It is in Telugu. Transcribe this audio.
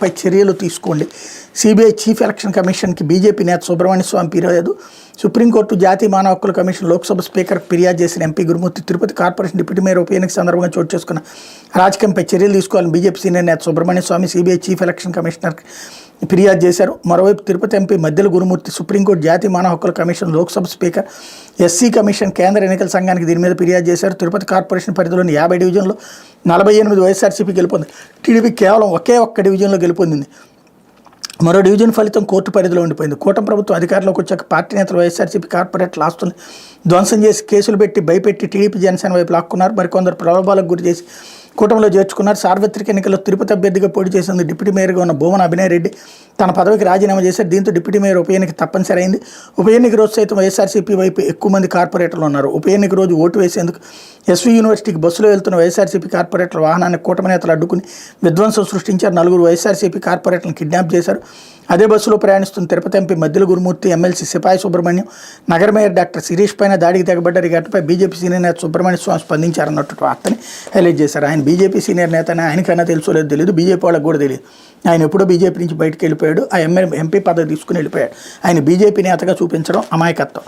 పై చర్యలు తీసుకోండి. సిబిఐ చీఫ్ ఎలక్షన్ కమిషన్కి బీజేపీ నేత సుబ్రహ్మణ్య స్వామి ఫిర్యాదు. సుప్రీంకోర్టు జాతీయ మానవ హక్కుల కమిషన్ లోక్సభ స్పీకర్కు ఫిర్యాదు చేసిన ఎంపీ గురుమూర్తి తిరుపతి కార్పొరేషన్ డిప్యూటీ మేయర్ ఉప ఎన్నిక సందర్భంగా చోటు చేసుకున్న రాజకీయంపై చర్యలు తీసుకోవాలని బీజేపీ సీనియర్ నేత సుబ్రహ్మణ్య స్వామి సిబిఐ చీఫ్ ఎలక్షన్ కమిషనర్కి ఫిర్యాదు చేశారు. మరోవైపు తిరుపతి ఎంపీ మద్దెల గురుమూర్తి సుప్రీంకోర్టు జాతీయ మానవ హక్కుల commission Lok Sabha speaker SC commission కేంద్ర ఎన్నికల సంఘానికి దీని మీద ఫిర్యాదు చేశారు. తిరుపతి కార్పొరేషన్ పరిధిలోని 50 డివిజన్లో 48 వైఎస్ఆర్సీపీ గెలుపొంది. టీడీపీ కేవలం ఒకే ఒక్క డివిజన్లో గెలుపొందింది. మరో డివిజన్ ఫలితం కోర్టు పరిధిలో ఉండిపోయింది. కూటమి ప్రభుత్వం అధికారంలోకి వచ్చాక పార్టీ నేతలు వైఎస్ఆర్సీపీ కార్పొరేట్ ఆస్తుల్ని ధ్వంసం చేసి కేసులు పెట్టి భయపెట్టి టీడీపీ జనసేన వైపు లాక్కున్నారు. మరికొందరు ప్రలోభాలకు గురి చేసి కూటమిలో చేర్చుకున్నారు. సార్వత్రిక ఎన్నికల్లో తిరుపతి అభ్యర్థిగా పోటీ చేసింది డిప్యూటీ మేయర్గా ఉన్న భూమన అభినయ్ రెడ్డి తన పదవికి రాజీనామా చేశారు. దీంతో డిప్యూటీ మేయర్ ఉప ఎన్నిక తప్పనిసరి అయింది. ఉప ఎన్నిక రోజు సైతం వైఎస్ఆర్సీపీ వైపు ఎక్కువ మంది కార్పొరేటర్లు ఉన్నారు. ఉప ఎన్నిక రోజు ఓటు వేసేందుకు ఎస్వీ యూనివర్సిటీకి బస్సులో వెళ్తున్న వైఎస్ఆర్సీపీ కార్పొరేటర్ల వాహనాన్ని కూటమి నేతలు అడ్డుకుని విధ్వంసం సృష్టించారు. 4 వైఎస్ఆర్సీపీ కార్పొరేటర్లను కిడ్నాప్ చేశారు. అదే బస్సులో ప్రయాణిస్తున్న తిరుపతి ఎంపీ మద్దెల గురుమూర్తి, ఎమ్మెల్సీ సిపాయి సుబ్రహ్మణ్యం, నగర మేయర్ డాక్టర్ శిరీష్ పైన దాడికి తెగబడ్డారు. ఈ ఘటనపై బీజేపీ సీనియర్ నేత సుబ్రహ్మణ్య స్వామి స్పందించారన్నట్టు వార్తని హైలైట్ చేశారు. ఆయన బీజేపీ సీనియర్ నేత అని ఆయనకైనా తెలుసో లేదో తెలియదు, బీజేపీ వాళ్ళకి కూడా తెలియదు. ఆయన ఎప్పుడో బీజేపీ నుంచి బయటకు వెళ్ళిపోయాడు. ఆ ఎంపీ పదవి తీసుకుని వెళ్ళిపోయాడు. ఆయన బీజేపీ నేతగా చూపించడం అమాయకత్వం.